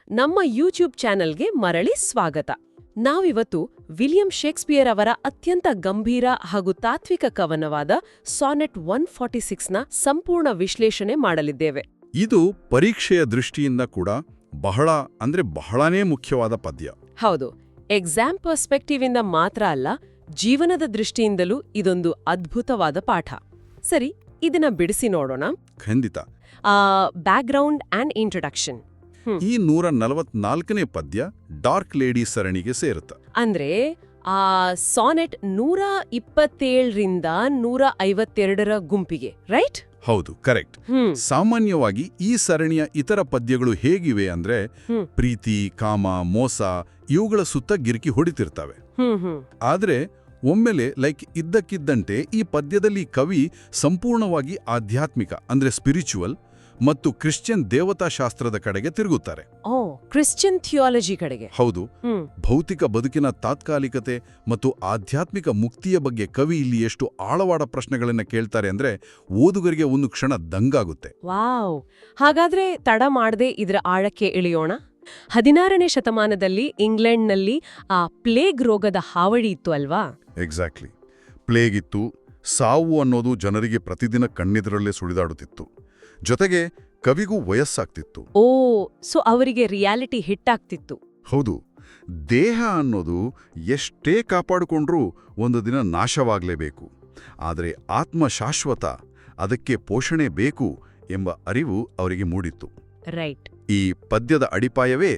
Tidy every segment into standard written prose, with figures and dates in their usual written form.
ನಮ್ಮ ಯೂಟ್ಯೂಬ್ ಚಾನೆಲ್ಗೆ ಮರಳಿ ಸ್ವಾಗತ. ನಾವಿವತ್ತು ವಿಲಿಯಂ ಶೇಕ್ಸ್ಪಿಯರ್ ಅವರ ಅತ್ಯಂತ ಗಂಭೀರ ಹಾಗೂ ತಾತ್ವಿಕ ಕವನವಾದ ಸಾನೆಟ್ 146ನ ಸಂಪೂರ್ಣ ವಿಶ್ಲೇಷಣೆ ಮಾಡಲಿದ್ದೇವೆ. ಇದು ಪರೀಕ್ಷೆಯ ದೃಷ್ಟಿಯಿಂದ ಕೂಡ ಬಹಳನೇ ಮುಖ್ಯವಾದ ಪದ್ಯ. ಹೌದು, ಎಕ್ಸಾಮ್ ಪರ್ಸ್ಪೆಕ್ಟಿವ್ ಇಂದ ಮಾತ್ರ ಅಲ್ಲ, ಜೀವನದ ದೃಷ್ಟಿಯಿಂದಲೂ ಇದೊಂದು ಅದ್ಭುತವಾದ ಪಾಠ. ಸರಿ, ಇದನ್ನ ಬಿಡಿಸಿ ನೋಡೋಣ. ಖಂಡಿತ. Background and introduction. ಈ 144ನೇ ಪದ್ಯ ಡಾರ್ಕ್ ಲೇಡಿ ಸರಣಿಗೆ ಸೇರುತ್ತೆ. ಅಂದ್ರೆ ಆ ಸಾನೆಟ್ 127ರಿಂದ 152ರ ಗುಂಪಿಗೆ, ರೈಟ್? ಹೌದು, ಕರೆಕ್ಟ್. ಸಾಮಾನ್ಯವಾಗಿ ಈ ಸರಣಿಯ ಇತರ ಪದ್ಯಗಳು ಹೇಗಿವೆ ಅಂದ್ರೆ ಪ್ರೀತಿ, ಕಾಮ, ಮೋಸ ಇವುಗಳ ಸುತ್ತ ಗಿರ್ಕಿ ಹೊಡಿತಿರ್ತವೆ. ಆದ್ರೆ ಒಮ್ಮೆಲೆ ಇದ್ದಕ್ಕಿದ್ದಂತೆ ಈ ಪದ್ಯದಲ್ಲಿ ಕವಿ ಸಂಪೂರ್ಣವಾಗಿ ಆಧ್ಯಾತ್ಮಿಕ ಅಂದ್ರೆ ಸ್ಪಿರಿಚುವಲ್ ಮತ್ತು ಕ್ರಿಶ್ಚಿಯನ್ ದೇವತಾಶಾಸ್ತ್ರದ ಕಡೆಗೆ ತಿರುಗುತ್ತಾರೆ. ಕ್ರಿಶ್ಚಿಯನ್ ಥಿಯಾಲಜಿ ಕಡೆಗೆ. ಹೌದು. ಭೌತಿಕ ಬದುಕಿನ ತಾತ್ಕಾಲಿಕತೆ ಮತ್ತು ಆಧ್ಯಾತ್ಮಿಕ ಮುಕ್ತಿಯ ಬಗ್ಗೆ ಕವಿ ಇಲ್ಲಿ ಎಷ್ಟು ಆಳವಾದ ಪ್ರಶ್ನೆಗಳನ್ನ ಕೇಳ್ತಾರೆ ಅಂದ್ರೆ ಓದುಗರಿಗೆ ಒಂದು ಕ್ಷಣ ದಂಗಾಗುತ್ತೆ. ವಾವ್! ಹಾಗಾದ್ರೆ ತಡ ಮಾಡದೆ ಇದರ ಆಳಕ್ಕೆ ಇಳಿಯೋಣ. 16ನೇ ಶತಮಾನದಲ್ಲಿ ಇಂಗ್ಲೆಂಡ್ನಲ್ಲಿ ಆ ಪ್ಲೇಗ್ ರೋಗದ ಹಾವಳಿ ಇತ್ತು ಅಲ್ವಾ? ಎಕ್ಸಾಕ್ಟ್ಲಿ. ಪ್ಲೇಗ್ ಇತ್ತು. ಸಾವು ಅನ್ನೋದು ಜನರಿಗೆ ಪ್ರತಿದಿನ ಕಣ್ಣೆದುರಲ್ಲೇ ಸುಳಿದಾಡುತ್ತಿತ್ತು. ಜೊತೆಗೆ ಕವಿಗೂ ವಯಸ್ಸಾಗ್ತಿತ್ತು. ಸೊ ಅವರಿಗೆ ರಿಯಾಲಿಟಿ ಹಿಟ್ಟಾಗ್ತಿತ್ತು. ಹೌದು. ದೇಹ ಅನ್ನೋದು ಎಷ್ಟೇ ಕಾಪಾಡಿಕೊಂಡ್ರೂ ಒಂದು ದಿನ ನಾಶವಾಗಲೇಬೇಕು. ಆದರೆ ಆತ್ಮ ಶಾಶ್ವತ, ಅದಕ್ಕೆ ಪೋಷಣೆ ಬೇಕು ಎಂಬ ಅರಿವು ಅವರಿಗೆ ಮೂಡಿತ್ತು. ರೈಟ್. ಈ ಪದ್ಯದ ಅಡಿಪಾಯವೇ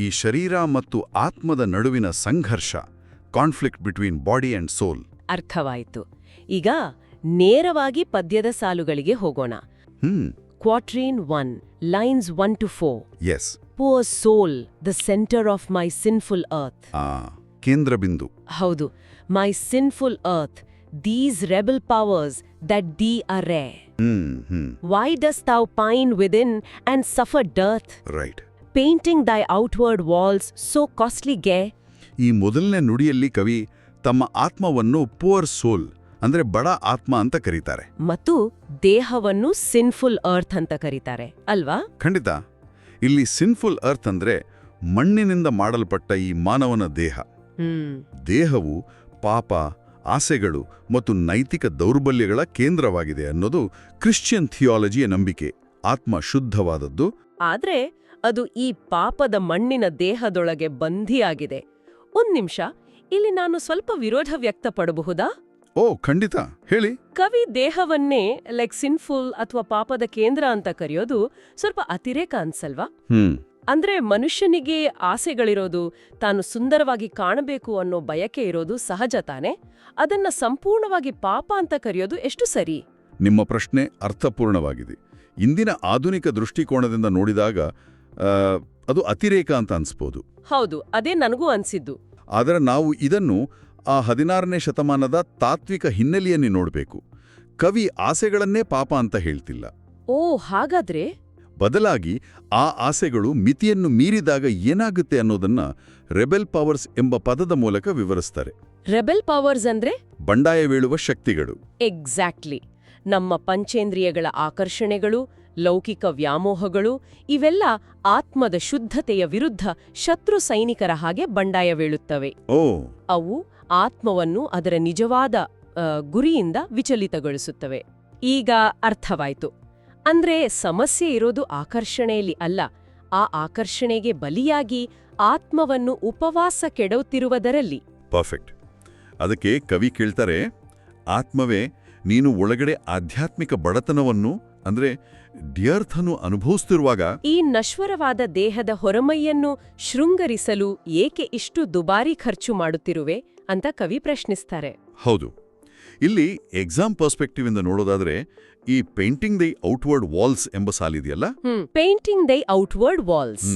ಈ ಶರೀರ ಮತ್ತು ಆತ್ಮದ ನಡುವಿನ ಸಂಘರ್ಷ, conflict between body and soul. ಅರ್ಥವಾಯಿತು. ಈಗ ನೇರವಾಗಿ ಪದ್ಯದ ಸಾಲುಗಳಿಗೆ ಹೋಗೋಣ. Quatrain 1, lines 1 to 4. Yes. Poor soul, the center of my sinful earth. ಕೇಂದ್ರ ಬಿಂದು. ಹೌದು. My sinful earth, these rebel powers that thee are rare. Why dost thou pine within and suffer dearth? Right. Painting thy outward walls so costly gay. ಈ ಮೊದಲನೇ ನುಡಿಯಲ್ಲಿ ಕವಿ ತಮ್ಮ ಆತ್ಮವನ್ನು poor ಸೋಲ್ ಅಂದ್ರೆ ಬಡ ಆತ್ಮ ಅಂತ ಕರೀತಾರೆ. ಮತ್ತು ದೇಹವನ್ನು ಸಿನ್ಫುಲ್ ಅರ್ತ್ ಅಂತ ಕರೀತಾರೆ ಅಲ್ವಾ? ಖಂಡಿತ. ಇಲ್ಲಿ ಸಿನ್ಫುಲ್ ಅರ್ತ್ ಅಂದ್ರೆ ಮಣ್ಣಿನಿಂದ ಮಾಡಲ್ಪಟ್ಟ ಈ ಮಾನವನ ದೇಹ. ದೇಹವು ಪಾಪ, ಆಸೆಗಳು ಮತ್ತು ನೈತಿಕ ದೌರ್ಬಲ್ಯಗಳ ಕೇಂದ್ರವಾಗಿದೆ ಅನ್ನೋದು ಕ್ರಿಶ್ಚಿಯನ್ ಥಿಯಾಲಜಿಯ ನಂಬಿಕೆ. ಆತ್ಮ ಶುದ್ಧವಾದದ್ದು, ಆದ್ರೆ ಅದು ಈ ಪಾಪದ ಮಣ್ಣಿನ ದೇಹದೊಳಗೆ ಬಂಧಿಯಾಗಿದೆ. ಒಂದ್ ನಿಮಿಷ, ಇಲ್ಲಿ ನಾನು ಸ್ವಲ್ಪ ವಿರೋಧ ವ್ಯಕ್ತಪಡಬಹುದಾ? ಖಂಡಿತ, ಹೇಳಿ. ಕವಿ ದೇಹವನ್ನೇ ಸಿನ್ಫುಲ್ ಅಥವಾ ಪಾಪದ ಕೇಂದ್ರ ಅಂತ ಕರೆಯೋದು ಸ್ವಲ್ಪ ಅತಿರೇಕ ಅನ್ಸಲ್ವಾ? ಅಂದ್ರೆ ಮನುಷ್ಯನಿಗೆ ಆಸೆಗಳಿರೋದು, ತಾನು ಸುಂದರವಾಗಿ ಕಾಣಬೇಕು ಅನ್ನೋ ಬಯಕೆ ಇರೋದು ಸಹಜ ತಾನೆ. ಅದನ್ನ ಸಂಪೂರ್ಣವಾಗಿ ಪಾಪ ಅಂತ ಕರೆಯೋದು ಎಷ್ಟು ಸರಿ? ನಿಮ್ಮ ಪ್ರಶ್ನೆ ಅರ್ಥಪೂರ್ಣವಾಗಿದೆ. ಇಂದಿನ ಆಧುನಿಕ ದೃಷ್ಟಿಕೋನದಿಂದ ನೋಡಿದಾಗ ಅದು ಅತಿರೇಕ ಅಂತ ಅನ್ಸ್ಬೋದು. ಹೌದು, ಅದೇ ನನಗೂ ಅನ್ಸಿದ್ದು. ಆದರೆ ನಾವು ಇದನ್ನು ಆ 16ನೇ ಶತಮಾನದ ತಾತ್ವಿಕ ಹಿನ್ನೆಲೆಯಲ್ಲಿ ನೋಡಬೇಕು. ಕವಿ ಆಸೆಗಳನ್ನೇ ಪಾಪ ಅಂತ ಹೇಳ್ತಿಲ್ಲ. ಹಾಗಾದ್ರೆ ಬದಲಾಗಿ ಆ ಆಸೆಗಳು ಮಿತಿಯನ್ನು ಮೀರಿದಾಗ ಏನಾಗುತ್ತೆ ಅನ್ನೋದನ್ನ ರೆಬೆಲ್ ಪವರ್ಸ್ ಎಂಬ ಪದದ ಮೂಲಕ ವಿವರಿಸ್ತಾರೆ. ರೆಬೆಲ್ ಪವರ್ಸ್ ಅಂದ್ರೆ ಬಂಡಾಯವೇಳುವ ಶಕ್ತಿಗಳು. ಎಕ್ಸಾಕ್ಟ್ಲಿ. ನಮ್ಮ ಪಂಚೇಂದ್ರಿಯಗಳ ಆಕರ್ಷಣೆಗಳು, ಲೌಕಿಕ ವ್ಯಾಮೋಹಗಳು ಇವೆಲ್ಲ ಆತ್ಮದ ಶುದ್ಧತೆಯ ವಿರುದ್ಧ ಶತ್ರು ಸೈನಿಕರ ಹಾಗೆ ಬಂಡಾಯವೇಳುತ್ತವೆ. ಅವು ಆತ್ಮವನ್ನು ಅದರ ನಿಜವಾದ ಗುರಿಯಿಂದ ವಿಚಲಿತಗೊಳಿಸುತ್ತವೆ. ಈಗ ಅರ್ಥವಾಯ್ತು. ಅಂದ್ರೆ ಸಮಸ್ಯೆ ಇರೋದು ಆಕರ್ಷಣೆಯಲ್ಲಿ ಅಲ್ಲ, ಆ ಆಕರ್ಷಣೆಗೆ ಬಲಿಯಾಗಿ ಆತ್ಮವನ್ನು ಉಪವಾಸ ಕೆಡುತ್ತಿರುವುದರಲ್ಲಿ. ಪರ್ಫೆಕ್ಟ್. ಅದಕ್ಕೆ ಕವಿ ಕೇಳ್ತಾರೆ, ಆತ್ಮವೇ, ನೀನು ಒಳಗಡೆ ಆಧ್ಯಾತ್ಮಿಕ ಬಡತನವನ್ನು ಅಂದ್ರೆ ಡ್ಯರ್ಥನ್ನು ಅನುಭವಿಸುತ್ತಿರುವಾಗ ಈ ನಶ್ವರವಾದ ದೇಹದ ಹೊರಮೈಯನ್ನು ಶೃಂಗರಿಸಲು ಏಕೆ ಇಷ್ಟು ದುಬಾರಿ ಖರ್ಚು ಮಾಡುತ್ತಿರುವೆ ಅಂತ ಕವಿ ಪ್ರಶ್ನಿಸ್ತಾರೆ. ಹೌದು. ಇಲ್ಲಿ ಎಕ್ಸಾಮ್ ಪರ್ಸ್ಪೆಕ್ಟಿವ್ ಇಂದ ನೋಡೋದಾದ್ರೆ ಈ ಪೇಂಟಿಂಗ್ ದೈ ಔಟ್ವರ್ಡ್ ವಾಲ್ಸ್ ಎಂಬ ಸಾಲಿದೆಯಲ್ಲ, ಪೇಂಟಿಂಗ್ ದೈ ಔಟ್ವರ್ಡ್ ವಾಲ್ಸ್,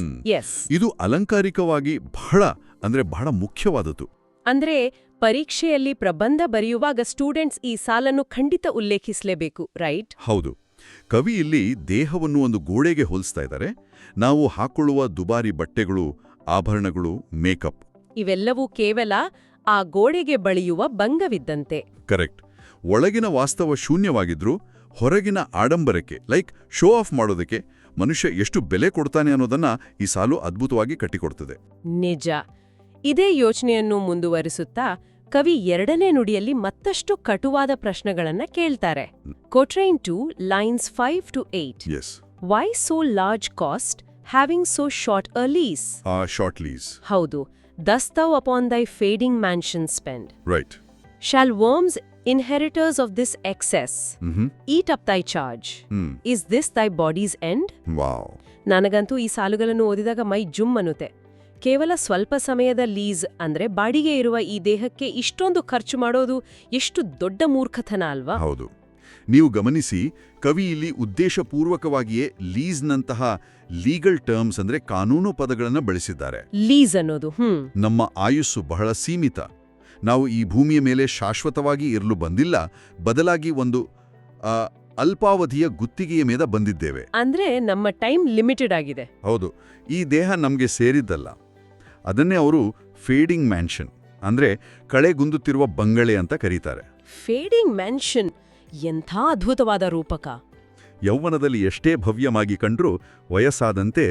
ಇದು ಅಲಂಕಾರಿಕವಾಗಿ ಬಹಳ ಮುಖ್ಯವಾದದ್ದು. ಅಂದ್ರೆ ಪರೀಕ್ಷೆಯಲ್ಲಿ ಪ್ರಬಂಧ ಬರೆಯುವಾಗ ಸ್ಟೂಡೆಂಟ್ಸ್ ಈ ಸಾಲನ್ನು ಖಂಡಿತ ಉಲ್ಲೇಖಿಸಲೇಬೇಕು, ರೈಟ್? ಹೌದು. ಕವಿ ಇಲ್ಲಿ ದೇಹವನ್ನು ಒಂದು ಗೋಡೆಗೆ ಹೋಲಿಸ್ತಾ ಇದ್ದಾರೆ. ನಾವು ಹಾಕೊಳ್ಳುವ ದುಬಾರಿ ಬಟ್ಟೆಗಳು, ಆಭರಣಗಳು, ಮೇಕಪ್ ಇವೆಲ್ಲವೂ ಕೇವಲ ಆ ಗೋಡೆಗೆ ಬಳಿಯುವ ಬಂಗವಿದ್ದಂತೆ. ಕರೆಕ್ಟ್. ಒಳಗಿನ ವಾಸ್ತವ ಶೂನ್ಯವಾಗಿದ್ರೂ ಹೊರಗಿನ ಆಡಂಬರಕ್ಕೆ ಶೋ ಆಫ್ ಮಾಡೋದಕ್ಕೆ ಮನುಷ್ಯ ಎಷ್ಟು ಬೆಲೆ ಕೊಡ್ತಾನೆ ಅನ್ನೋದನ್ನ ಈ ಸಾಲು ಅದ್ಭುತವಾಗಿ ಕಟ್ಟಿಕೊಡ್ತದೆ. ನಿಜ. ಇದೇ ಯೋಚನೆಯನ್ನು ಮುಂದುವರಿಸುತ್ತಾ ಕವಿ 2ನೇ ನುಡಿಯಲ್ಲಿ ಮತ್ತಷ್ಟು ಕಟುವಾದ ಪ್ರಶ್ನೆಗಳನ್ನ ಕೇಳ್ತಾರೆ. Quatrain 2 lines 5 to 8. Yes. Why so large cost having so short a lease? Short lease. ಹೌದು. Dost thou upon thy fading mansion spend. Right. Shall worms, inheritors of this excess, eat up thy charge? Is this thy body's end? Wow. ನನಗಂತೂ ಈ ಸಾಲುಗಳನ್ನು ಓದಿದಾಗ ಮೈ ಜುಮ್ ಅನ್ನುತ್ತೆ. ಕೇವಲ ಸ್ವಲ್ಪ ಸಮಯದ lease ಅಂದ್ರೆ ಬಾಡಿಗೆ ಇರುವ ಈ ದೇಹಕ್ಕೆ ಇಷ್ಟೊಂದು ಖರ್ಚು ಮಾಡೋದು ಎಷ್ಟು ದೊಡ್ಡ ಮೂರ್ಖತನ ಅಲ್ವಾ? ಹೌದು. ನೀವು ಗಮನಿಸಿ, ಕವಿ ಇಲ್ಲಿ ಉದ್ದೇಶಪೂರ್ವಕವಾಗಿಯೇ ಲೀಸ್ನಂತಹ ಲೀಗಲ್ ಟರ್ಮ್ಸ್ ಅಂದ್ರೆ ಕಾನೂನು ಪದಗಳನ್ನು ಬಳಸಿದ್ದಾರೆ. ಲೀಸ್ ಅನ್ನೋದು ನಮ್ಮ ಆಯುಸ್ಸು ಬಹಳ ಸೀಮಿತ. ನಾವು ಈ ಭೂಮಿಯ ಮೇಲೆ ಶಾಶ್ವತವಾಗಿ ಇರಲು ಬಂದಿಲ್ಲ, ಬದಲಾಗಿ ಒಂದು ಅಲ್ಪಾವಧಿಯ ಗುತ್ತಿಗೆಯ ಮೇಲೆ ಬಂದಿದ್ದೇವೆ. ಅಂದ್ರೆ ನಮ್ಮ ಟೈಮ್ ಲಿಮಿಟೆಡ್ ಆಗಿದೆ. ಹೌದು. ಈ ದೇಹ ನಮಗೆ ಸೇರಿದ್ದಲ್ಲ. ಅದನ್ನೇ ಅವರು ಫೇಡಿಂಗ್ ಮ್ಯಾನ್ಷನ್ ಅಂದ್ರೆ ಕಳೆಗುಂದುತ್ತಿರುವ ಬಂಗಳೆ ಅಂತ ಕರೀತಾರೆ. ಫೇಡಿಂಗ್ ಮ್ಯಾನ್ಷನ್ ಎಂಥ ಅದ್ಭುತವಾದ ರೂಪಕ. ಯೌವನದಲ್ಲಿ ಎಷ್ಟೇ ಭವ್ಯವಾಗಿ ಕಂಡ್ರೂ ವಯಸ್ಸಾದಂತೆ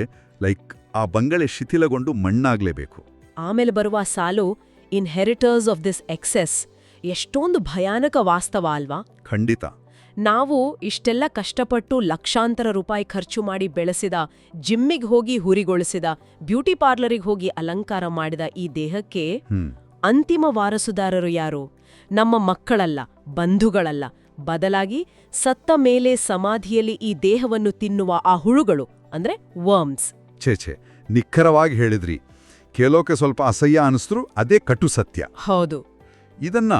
ಆ ಬಂಗಳೆ ಶಿಥಿಲಗೊಂಡು ಮಣ್ಣಾಗ್ಲೇಬೇಕು. ಆಮೇಲೆ ಬರುವ ಸಾಲು ಇನ್ಹೆರಿಟರ್ಸ್ ಆಫ್ ದಿಸ್ ಎಕ್ಸೆಸ್ ಎಷ್ಟೊಂದು ಭಯಾನಕ ವಾಸ್ತವ ಅಲ್ವಾ? ಖಂಡಿತ. ನಾವು ಇಷ್ಟೆಲ್ಲ ಕಷ್ಟಪಟ್ಟು ಲಕ್ಷಾಂತರ ರೂಪಾಯಿ ಖರ್ಚು ಮಾಡಿ ಬೆಳೆಸಿದ, ಜಿಮ್ಮಿಗೆ ಹೋಗಿ ಹುರಿಗೊಳಿಸಿದ, ಬ್ಯೂಟಿ ಪಾರ್ಲರಿಗೆ ಹೋಗಿ ಅಲಂಕಾರ ಮಾಡಿದ ಈ ದೇಹಕ್ಕೆ ಅಂತಿಮ ವಾರಸುದಾರರು ಯಾರು? ನಮ್ಮ ಮಕ್ಕಳಲ್ಲ, ಬಂಧುಗಳಲ್ಲ, ಬದಲಾಗಿ ಸತ್ತ ಮೇಲೆ ಸಮಾಧಿಯಲ್ಲಿ ಈ ದೇಹವನ್ನು ತಿನ್ನುವ ಆ ಹುಳುಗಳು ಅಂದ್ರೆ ವರ್ಮ್ಸ್. ಛೇ, ನಿಖರವಾಗಿ ಹೇಳಿದ್ರಿ. ಕೇಳೋಕೆ ಸ್ವಲ್ಪ ಅಸಹ್ಯ ಅನಿಸ್ತ್ರು ಅದೇ ಕಟು ಸತ್ಯ. ಹೌದು. ಇದನ್ನ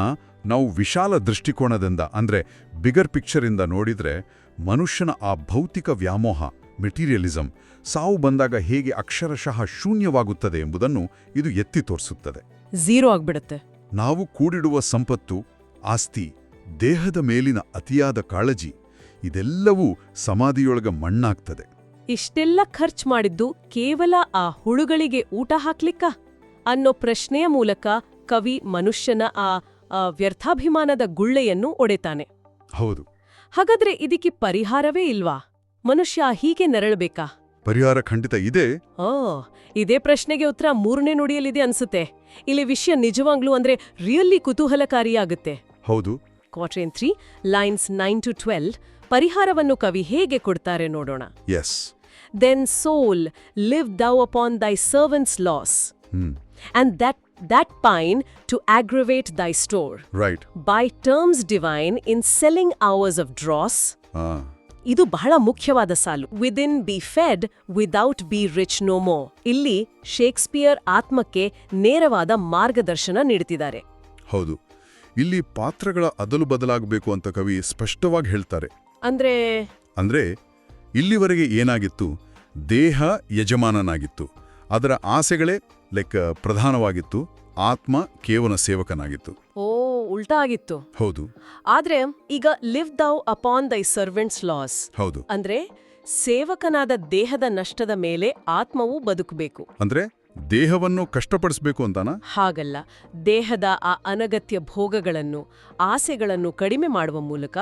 ನಾವು ವಿಶಾಲ ದೃಷ್ಟಿಕೋನದಿಂದ ಅಂದ್ರೆ ಬಿಗರ್ ಪಿಕ್ಚರಿಂದ ನೋಡಿದ್ರೆ ಮನುಷ್ಯನ ಆ ಭೌತಿಕ ವ್ಯಾಮೋಹ, ಮೆಟೀರಿಯಲಿಸಂ, ಸಾವು ಬಂದಾಗ ಹೇಗೆ ಅಕ್ಷರಶಃ ಶೂನ್ಯವಾಗುತ್ತದೆ ಎಂಬುದನ್ನು ಇದು ಎತ್ತಿ ತೋರಿಸುತ್ತದೆ. ಝೀರೋ ಆಗ್ಬಿಡುತ್ತೆ. ನಾವು ಕೂಡಿಡುವ ಸಂಪತ್ತು, ಆಸ್ತಿ, ದೇಹದ ಮೇಲಿನ ಅತಿಯಾದ ಕಾಳಜಿ ಇದೆಲ್ಲವೂ ಸಮಾಧಿಯೊಳಗ ಮಣ್ಣಾಗ್ತದೆ. ಇಷ್ಟೆಲ್ಲ ಖರ್ಚು ಮಾಡಿದ್ದು ಕೇವಲ ಆ ಹುಳುಗಳಿಗೆ ಊಟ ಹಾಕ್ಲಿಕ್ಕ ಅನ್ನೋ ಪ್ರಶ್ನೆಯ ಮೂಲಕ ಕವಿ ಮನುಷ್ಯನ ಆ ವ್ಯರ್ಥಾಭಿಮಾನದ ಗುಳ್ಳೆಯನ್ನು ಒಡೆತಾನೆ. ಹೌದು. ಹಾಗಾದ್ರೆ ಇದಕ್ಕೆ ಪರಿಹಾರವೇ ಇಲ್ವಾ? ಮನುಷ್ಯ ಹೀಗೆ ನರಳಬೇಕಾ? ಪರಿಹಾರ ಖಂಡಿತ ಇದೆ. ಇದೇ ಪ್ರಶ್ನೆಗೆ ಉತ್ತರ 3ನೇ ನುಡಿಯಲ್ಲಿದೆ ಅನ್ಸುತ್ತೆ. ಇಲ್ಲಿ ವಿಷಯ ನಿಜವಾಗ್ಲೂ ಅಂದ್ರೆ ರಿಯಲಿ ಕುತೂಹಲಕಾರಿಯಾಗುತ್ತೆ. ಹೌದು. ಕ್ವಾಟ್ರೇನ್ 3 ಲೈನ್ಸ್ 9 to 12 ಪರಿಹಾರವನ್ನು ಕವಿ ಹೇಗೆ ಕೊಡ್ತಾರೆ ನೋಡೋಣ. S. Then soul live thou upon thy servant's loss, and that pine to aggravate thy store. Right. By terms divine in selling hours of dross. ಇದು ಬಹಳ ಮುಖ್ಯವಾದ ಸಾಲು. Within be fed without be rich no more. ಇಲ್ಲಿ Shakespeare ಆತ್ಮಕ್ಕೆ ನೇರವಾದ ಮಾರ್ಗದರ್ಶನ ನೀಡುತ್ತಿದ್ದಾರೆ. ಹೌದು. ಇಲ್ಲಿ ಪಾತ್ರಗಳ ಅದಲು ಬದಲಾಗಬೇಕು ಅಂತ ಕವಿ ಸ್ಪಷ್ಟವಾಗಿ ಹೇಳ್ತಾರೆ. ಅಂದ್ರೆ ಇಲ್ಲಿವರೆಗೆ ಏನಾಗಿತ್ತು? ದೇಹ ಯಜಮಾನನಾಗಿತ್ತು, ಅದರ ಆಸೆಗಳೇ ಪ್ರಧಾನವಾಗಿತ್ತು, ಆತ್ಮ ಕೇವಲ ಸೇವಕನಾಗಿತ್ತು. ಉಲ್ಟಾ ಆಗಿತ್ತು. ಹೌದು. ಆದ್ರೆ ಈಗ live thou upon thy servant's loss. ಹೌದು. ಅಂದ್ರೆ ಸೇವಕನಾದ ದೇಹದ ನಷ್ಟದ ಮೇಲೆ ಆತ್ಮವು ಬದುಕಬೇಕು. ಅಂದ್ರೆ ದೇಹವನ್ನು ಕಷ್ಟಪಡಿಸಬೇಕು ಅಂತಾನ? ಹಾಗಲ್ಲ. ದೇಹದ ಆ ಅನಗತ್ಯ ಭೋಗಗಳನ್ನು, ಆಸೆಗಳನ್ನು ಕಡಿಮೆ ಮಾಡುವ ಮೂಲಕ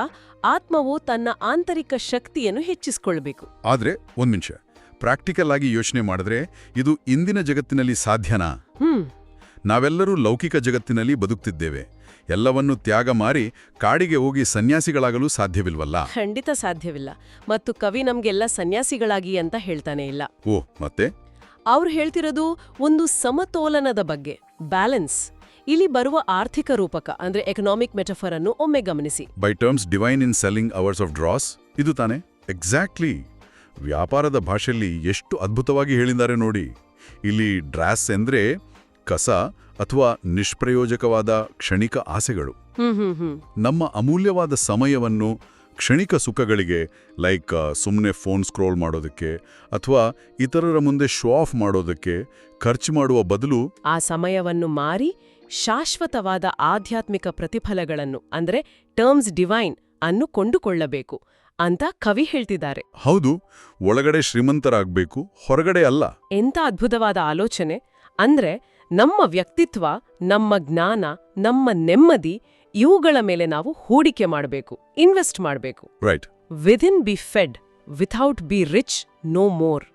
ಆತ್ಮವು ತನ್ನ ಆಂತರಿಕ ಶಕ್ತಿಯನ್ನು ಹೆಚ್ಚಿಸಿಕೊಳ್ಬೇಕು. ಆದ್ರೆ ಒಂದ್ ನಿಮಿಷ, ಪ್ರಾಕ್ಟಿಕಲ್ ಆಗಿ ಯೋಚನೆ ಮಾಡಿದ್ರೆ ಇದು ಇಂದಿನ ಜಗತ್ತಿನಲ್ಲಿ ಸಾಧ್ಯನಾ? ನಾವೆಲ್ಲರೂ ಲೌಕಿಕ ಜಗತ್ತಿನಲ್ಲಿ ಬದುಕ್ತಿದ್ದೇವೆ. ಎಲ್ಲವನ್ನೂ ತ್ಯಾಗ ಮಾರಿ ಕಾಡಿಗೆ ಹೋಗಿ ಸನ್ಯಾಸಿಗಳಾಗಲು ಸಾಧ್ಯವಿಲ್ವಲ್ಲ? ಖಂಡಿತ ಸಾಧ್ಯವಿಲ್ಲ. ಮತ್ತು ಕವಿ ನಮ್ಗೆಲ್ಲ ಸನ್ಯಾಸಿಗಳಾಗಿ ಅಂತ ಹೇಳ್ತಾನೆ ಇಲ್ಲ. ಮತ್ತೆ ಅವ್ರು ಹೇಳ್ತಿರೋದು ಒಂದು ಸಮತೋಲನದ ಬಗ್ಗೆ, ಬ್ಯಾಲೆನ್ಸ್. ಇಲ್ಲಿ ಬರುವ ಆರ್ಥಿಕ ರೂಪಕ ಅಂದ್ರೆ ಎಕನಾಮಿಕ್ ಮೆಟಫರ್ ಅನ್ನು ಒಮ್ಮೆ ಗಮನಿಸಿ. By terms divine in selling hours of draws. ಇದು ತಾನೆ? ಎಕ್ಸಾಕ್ಟ್ಲಿ. ವ್ಯಾಪಾರದ ಭಾಷೆಯಲ್ಲಿ ಎಷ್ಟು ಅದ್ಭುತವಾಗಿ ಹೇಳಿದ್ದಾರೆ ನೋಡಿ. ಇಲ್ಲಿ ಡ್ರಾಸ್ ಎಂದ್ರೆ ಕಸ ಅಥವಾ ನಿಷ್ಪ್ರಯೋಜಕವಾದ ಕ್ಷಣಿಕ ಆಸೆಗಳು. ನಮ್ಮ ಅಮೂಲ್ಯವಾದ ಸಮಯವನ್ನು ಕ್ಷಣಿಕ ಸುಖಗಳಿಗೆ ಸುಮ್ಮನೆ ಫೋನ್ ಸ್ಕ್ರೋಲ್ ಮಾಡೋದಕ್ಕೆ ಅಥವಾ ಇತರರ ಮುಂದೆ ಶೋ ಆಫ್ ಮಾಡೋದಕ್ಕೆ ಖರ್ಚು ಮಾಡುವ ಬದಲು ಆ ಸಮಯವನ್ನು ಮಾರಿ ಶಾಶ್ವತವಾದ ಆಧ್ಯಾತ್ಮಿಕ ಪ್ರತಿಫಲಗಳನ್ನು ಅಂದ್ರೆ ಟರ್ಮ್ಸ್ ಡಿವೈನ್ ಅನ್ನು ಕೊಂಡುಕೊಳ್ಳಬೇಕು ಅಂತ ಕವಿ ಹೇಳ್ತಿದ್ದಾರೆ. ಹೌದು. ಒಳಗಡೆ ಶ್ರೀಮಂತರಾಗಬೇಕು, ಹೊರಗಡೆ ಅಲ್ಲ. ಎಂಥ ಅದ್ಭುತವಾದ ಆಲೋಚನೆ. ಅಂದ್ರೆ ನಮ್ಮ ವ್ಯಕ್ತಿತ್ವ, ನಮ್ಮ ಜ್ಞಾನ, ನಮ್ಮ ನೆಮ್ಮದಿ ಇವುಗಳ ಮೇಲೆ ನಾವು ಹೂಡಿಕೆ ಮಾಡಬೇಕು, ಇನ್ವೆಸ್ಟ್ ಮಾಡಬೇಕು. Right. Within be fed without be rich no more.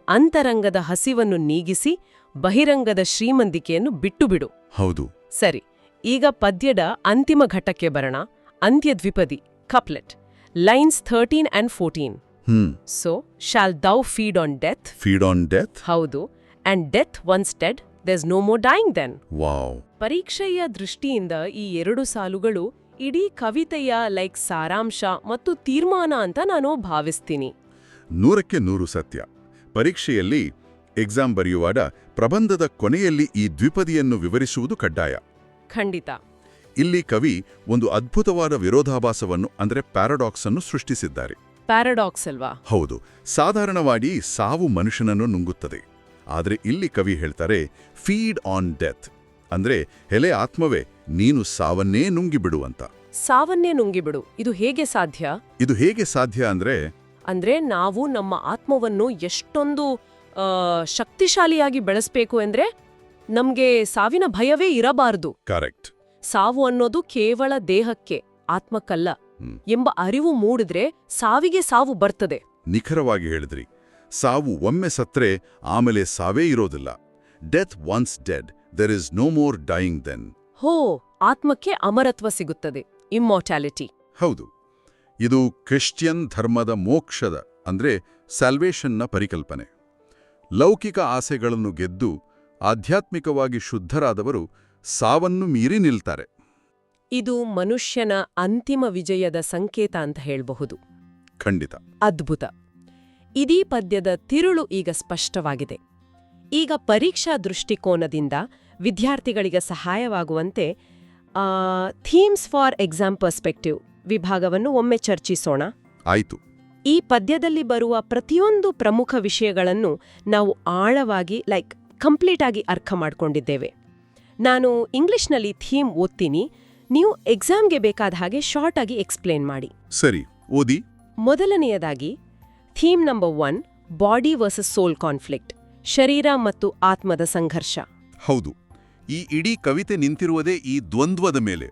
ಅಂತರಂಗದ ಹಸಿವನ್ನು ನೀಗಿಸಿ ಬಹಿರಂಗದ ಶ್ರೀಮಂತಿಕೆಯನ್ನು ಬಿಟ್ಟುಬಿಡು. ಹೌದು. ಸರಿ, ಈಗ ಪದ್ಯದ ಅಂತಿಮ ಘಟ್ಟಕ್ಕೆ ಬರೋಣ. ಅಂತ್ಯದ್ವಿಪದಿ couplet lines 13 and 14. So shall thou feed on death. Feed on death. ಹೌದು. And death once dead there's no more dying then. Wow. ಪರೀಕ್ಷೆಯ ದೃಷ್ಟಿಯಿಂದ ಈ 2 ಸಾಲುಗಳು ಇಡೀ ಕವಿತೆಯ ಸಾರಾಂಶ ಮತ್ತು ತೀರ್ಮಾನ ಅಂತ ನಾನು ಭಾವಿಸ್ತೀನಿ. 100% ಸತ್ಯ. ಪರೀಕ್ಷೆಯಲ್ಲಿ ಎಕ್ಸಾಮ್ ಬರೆಯುವಾಗ ಪ್ರಬಂಧದ ಕೊನೆಯಲ್ಲಿ ಈ ದ್ವಿಪದಿಯನ್ನು ವಿವರಿಸುವುದು ಕಡ್ಡಾಯ. ಖಂಡಿತ. ಇಲ್ಲಿ ಕವಿ ಒಂದು ಅದ್ಭುತವಾದ ವಿರೋಧಾಭಾಸವನ್ನು ಅಂದರೆ ಪ್ಯಾರಾಡಾಕ್ಸ್ ಅನ್ನು ಸೃಷ್ಟಿಸಿದ್ದಾರೆ. ಪ್ಯಾರಾಡಾಕ್ಸ್ ಅಲ್ವಾ? ಹೌದು. ಸಾಧಾರಣವಾಗಿ ಸಾವು ಮನುಷ್ಯನನ್ನು ನುಂಗುತ್ತದೆ. ಆದರೆ ಇಲ್ಲಿ ಕವಿ ಹೇಳ್ತಾರೆ ಫೀಡ್ ಆನ್ ಡೆತ್, ಅಂದ್ರೆ ಎಲೆ ಆತ್ಮವೇ ನೀನು ಸಾವನ್ನೇ ನುಂಗಿಬಿಡು ಅಂತ. ಸಾವನ್ನೇ ನುಂಗಿಬಿಡು. ಇದು ಹೇಗೆ ಸಾಧ್ಯ? ಇದು ಹೇಗೆ ಸಾಧ್ಯ ಅಂದ್ರೆ ನಾವು ನಮ್ಮ ಆತ್ಮವನ್ನು ಎಷ್ಟೊಂದು ಶಕ್ತಿಶಾಲಿಯಾಗಿ ಬೆಳೆಸಬೇಕು ಅಂದ್ರೆ ನಮ್ಗೆ ಸಾವಿನ ಭಯವೇ ಇರಬಾರದು. ಕರೆಕ್ಟ್. ಸಾವು ಅನ್ನೋದು ಕೇವಲ ದೇಹಕ್ಕೆ, ಆತ್ಮಕ್ಕಲ್ಲ ಎಂಬ ಅರಿವು ಮೂಡಿದ್ರೆ ಸಾವಿಗೆ ಸಾವು ಬರ್ತದೆ. ನಿಖರವಾಗಿ ಹೇಳಿದ್ರಿ. ಸಾವು ಒಮ್ಮೆ ಸತ್ರೆ ಆಮೇಲೆ ಸಾವೇ ಇರೋದಿಲ್ಲ. Death once dead there is no more dying then. ಹೋ, ಆತ್ಮಕ್ಕೆ ಅಮರತ್ವ ಸಿಗುತ್ತದೆ, ಇಮ್ಮಾರ್ಟಾಲಿಟಿ. ಹೌದು. ಇದು ಕ್ರಿಶ್ಚಿಯನ್ ಧರ್ಮದ ಮೋಕ್ಷದ ಅಂದ್ರೆ ಸ್ಯಾಲ್ವೇಷನ್ನ ಪರಿಕಲ್ಪನೆ. ಲೌಕಿಕ ಆಸೆಗಳನ್ನು ಗೆದ್ದು ಆಧ್ಯಾತ್ಮಿಕವಾಗಿ ಶುದ್ಧರಾದವರು ಸಾವನ್ನು ಮೀರಿ ನಿಲ್ತಾರೆ. ಇದು ಮನುಷ್ಯನ ಅಂತಿಮ ವಿಜಯದ ಸಂಕೇತ ಅಂತ ಹೇಳಬಹುದು. ಖಂಡಿತ. ಅದ್ಭುತ. ಇದೀ ಪದ್ಯದ ತಿರುಳು ಈಗ ಸ್ಪಷ್ಟವಾಗಿದೆ. ಈಗ ಪರೀಕ್ಷಾ ದೃಷ್ಟಿಕೋನದಿಂದ ವಿದ್ಯಾರ್ಥಿಗಳಿಗೆ ಸಹಾಯವಾಗುವಂತೆ ಥೀಮ್ಸ್ ಫಾರ್ ಎಕ್ಸಾಮ್ ಪರ್ಸ್ಪೆಕ್ಟಿವ್ ವಿಭಾಗವನ್ನು ಒಮ್ಮೆ ಚರ್ಚಿಸೋಣ. ಆಯಿತು. ಈ ಪದ್ಯದಲ್ಲಿ ಬರುವ ಪ್ರತಿಯೊಂದು ಪ್ರಮುಖ ವಿಷಯಗಳನ್ನು ನಾವು ಆಳವಾಗಿ ಕಂಪ್ಲೀಟ್ ಆಗಿ ಅರ್ಥ ಮಾಡ್ಕೊಂಡಿದ್ದೇವೆ. ನಾನು ಇಂಗ್ಲಿಷ್ನಲ್ಲಿ ಥೀಮ್ ಓದ್ತೀನಿ, ನೀವು ಎಕ್ಸಾಮ್ಗೆ ಬೇಕಾದ ಹಾಗೆ ಶಾರ್ಟ್ ಆಗಿ ಎಕ್ಸ್ಪ್ಲೇನ್ ಮಾಡಿ. ಸರಿ, ಓದಿ. ಮೊದಲನೆಯದಾಗಿ ಥೀಮ್ ನಂಬರ್ 1, ಬಾಡಿ ವರ್ಸಸ್ ಸೋಲ್ ಕಾನ್ಫ್ಲಿಕ್ಟ್, ಶರೀರ ಮತ್ತು ಆತ್ಮದ ಸಂಘರ್ಷ. ಹೌದು. ಈ ಇಡೀ ಕವಿತೆ ನಿಂತಿರುವುದೇ ಈ ದ್ವಂದ್ವದ ಮೇಲೆ.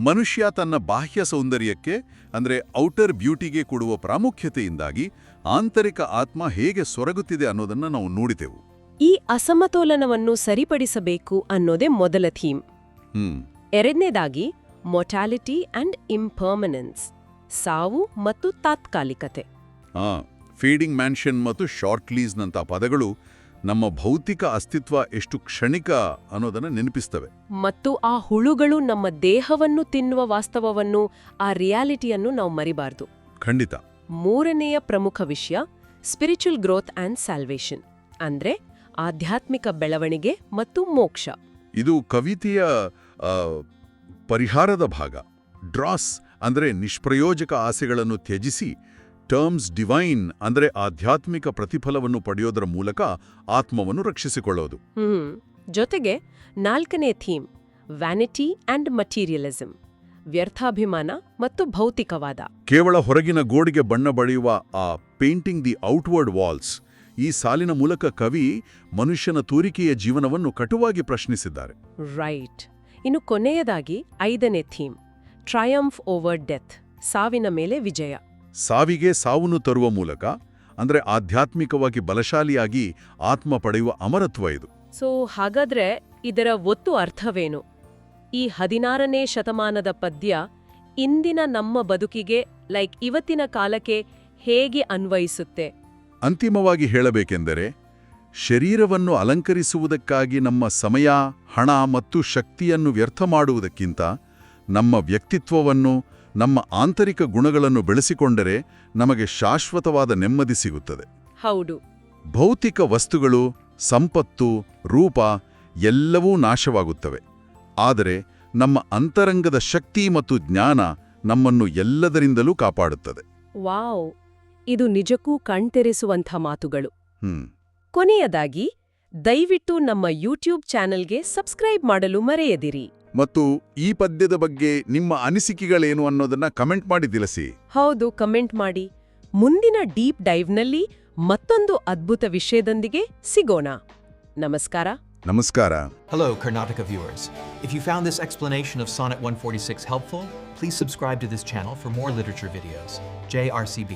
ಮನುಷ್ಯ ತನ್ನ ಬಾಹ್ಯ ಸೌಂದರ್ಯಕ್ಕೆ ಅಂದ್ರೆ ಔಟರ್ ಬ್ಯೂಟಿಗೆ ಕೊಡುವ ಪ್ರಾಮುಖ್ಯತೆಯಿಂದಾಗಿ ಆಂತರಿಕ ಆತ್ಮ ಹೇಗೆ ಸೊರಗುತ್ತಿದೆ ಅನ್ನೋದನ್ನ ನಾವು ನೋಡಿದೆವು. ಈ ಅಸಮತೋಲನವನ್ನು ಸರಿಪಡಿಸಬೇಕು ಅನ್ನೋದೇ ಮೊದಲ ಥೀಮ್. ಎರಡನೇದಾಗಿ ಮೊರ್ಟಾಲಿಟಿ ಅಂಡ್ ಇಂಪರ್ಮನೆನ್ಸ್, ಸಾವು ಮತ್ತು ತಾತ್ಕಾಲಿಕತೆ. ಫೀಡಿಂಗ್ ಮ್ಯಾನ್ಷನ್ ಮತ್ತು ಶಾರ್ಟ್ ಲೀಸ್ನಂಥ ಪದಗಳು ನಮ್ಮ ಭೌತಿಕ ಅಸ್ತಿತ್ವ ಎಷ್ಟು ಕ್ಷಣಿಕ ಅನ್ನೋದನ್ನು ನೆನಪಿಸ್ತವೆ. ಮತ್ತು ಆ ಹುಳುಗಳು ನಮ್ಮ ದೇಹವನ್ನು ತಿನ್ನುವ ವಾಸ್ತವವನ್ನು, ಆ ರಿಯಾಲಿಟಿಯನ್ನು ನಾವು ಮರಿಬಾರ್ದು. ಖಂಡಿತ. ಮೂರನೆಯ ಪ್ರಮುಖ ವಿಷಯ ಸ್ಪಿರಿಚುವಲ್ ಗ್ರೋತ್ ಅಂಡ್ ಸ್ಯಾಲ್ವೇಷನ್, ಅಂದ್ರೆ ಆಧ್ಯಾತ್ಮಿಕ ಬೆಳವಣಿಗೆ ಮತ್ತು ಮೋಕ್ಷ. ಇದು ಕವಿತೆಯ ಪರಿಹಾರದ ಭಾಗ. ಡ್ರಾಸ್ ಅಂದ್ರೆ ನಿಷ್ಪ್ರಯೋಜಕ ಆಸೆಗಳನ್ನು ತ್ಯಜಿಸಿ ಟರ್ಮ್ಸ್ ಡಿವೈನ್ ಅಂದ್ರೆ ಆಧ್ಯಾತ್ಮಿಕ ಪ್ರತಿಫಲವನ್ನು ಪಡೆಯೋದರ ಮೂಲಕ ಆತ್ಮವನ್ನು ರಕ್ಷಿಸಿಕೊಳ್ಳೋದು. ಜೊತೆಗೆ 4ನೇ ಥೀಮ್ ವ್ಯಾನಿಟಿ ಅಂಡ್ ಮಟೀರಿಯಲಿಸಂ, ವ್ಯರ್ಥಾಭಿಮಾನ ಮತ್ತು ಭೌತಿಕವಾದ. ಕೇವಲ ಹೊರಗಿನ ಗೋಡೆಗೆ ಬಣ್ಣ ಬಳಿಯುವ ಆ ಪೇಂಟಿಂಗ್ ದಿ ಔಟ್ವರ್ಡ್ ವಾಲ್ಸ್, ಈ ಸಾಲಿನ ಮೂಲಕ ಕವಿ ಮನುಷ್ಯನ ತೋರಿಕೆಯ ಜೀವನವನ್ನು ಕಟುವಾಗಿ ಪ್ರಶ್ನಿಸಿದ್ದಾರೆ. ರೈಟ್. ಇನ್ನು ಕೊನೆಯದಾಗಿ 5ನೇ ಥೀಮ್ ಟ್ರಯಂಫ್ ಓವರ್ ಡೆತ್, ಸಾವಿನ ಮೇಲೆ ವಿಜಯ. ಸಾವಿಗೆ ಸಾವನ್ನು ತರುವ ಮೂಲಕ ಅಂದ್ರೆ ಆಧ್ಯಾತ್ಮಿಕವಾಗಿ ಬಲಶಾಲಿಯಾಗಿ ಆತ್ಮ ಪಡೆಯುವ ಅಮರತ್ವ ಇದು. ಸೊ ಹಾಗಾದ್ರೆ ಇದರ ಒತ್ತು ಅರ್ಥವೇನು? ಈ 16ನೇ ಶತಮಾನದ ಪದ್ಯ ಇಂದಿನ ನಮ್ಮ ಬದುಕಿಗೆ ಇವತ್ತಿನ ಕಾಲಕ್ಕೆ ಹೇಗೆ ಅನ್ವಯಿಸುತ್ತೆ? ಅಂತಿಮವಾಗಿ ಹೇಳಬೇಕೆಂದರೆ, ಶರೀರವನ್ನು ಅಲಂಕರಿಸುವುದಕ್ಕಾಗಿ ನಮ್ಮ ಸಮಯ, ಹಣ ಮತ್ತು ಶಕ್ತಿಯನ್ನು ವ್ಯರ್ಥ ಮಾಡುವುದಕ್ಕಿಂತ ನಮ್ಮ ವ್ಯಕ್ತಿತ್ವವನ್ನು, ನಮ್ಮ ಆಂತರಿಕ ಗುಣಗಳನ್ನು ಬೆಳೆಸಿಕೊಂಡರೆ ನಮಗೆ ಶಾಶ್ವತವಾದ ನೆಮ್ಮದಿ ಸಿಗುತ್ತದೆ. ಹೌದು. ಭೌತಿಕ ವಸ್ತುಗಳು, ಸಂಪತ್ತು, ರೂಪ ಎಲ್ಲವೂ ನಾಶವಾಗುತ್ತವೆ. ಆದರೆ ನಮ್ಮ ಅಂತರಂಗದ ಶಕ್ತಿ ಮತ್ತು ಜ್ಞಾನ ನಮ್ಮನ್ನು ಎಲ್ಲದರಿಂದಲೂ ಕಾಪಾಡುತ್ತದೆ. ವಾವ್, ಇದು ನಿಜಕ್ಕೂ ಕಣ್ತೆರೆಸುವಂಥ ಮಾತುಗಳು. ಕೊನೆಯದಾಗಿ ದಯವಿಟ್ಟು ನಮ್ಮ ಯೂಟ್ಯೂಬ್ ಚಾನೆಲ್ಗೆ ಸಬ್ಸ್ಕ್ರೈಬ್ ಮಾಡಲು ಮರೆಯದಿರಿ. ಮತ್ತು ಈ ಪದ್ಯದ ಬಗ್ಗೆ ನಿಮ್ಮ ಅನಿಸಿಕೆಗಳೇನು ಅನ್ನೋದನ್ನ ಕಮೆಂಟ್ ಮಾಡಿ ತಿಳಿಸಿ. ಹೌದು, ಕಮೆಂಟ್ ಮಾಡಿ. ಮುಂದಿನ ಡೀಪ್ ಡೈವ್ನಲ್ಲಿ ಮತ್ತೊಂದು ಅದ್ಭುತ ವಿಷಯದೊಂದಿಗೆ ಸಿಗೋಣ. ನಮಸ್ಕಾರ. ನಮಸ್ಕಾರ. Hello, Karnataka viewers. If you found this explanation of Sonnet 146 helpful, please subscribe to this channel for more literature videos. JRCB.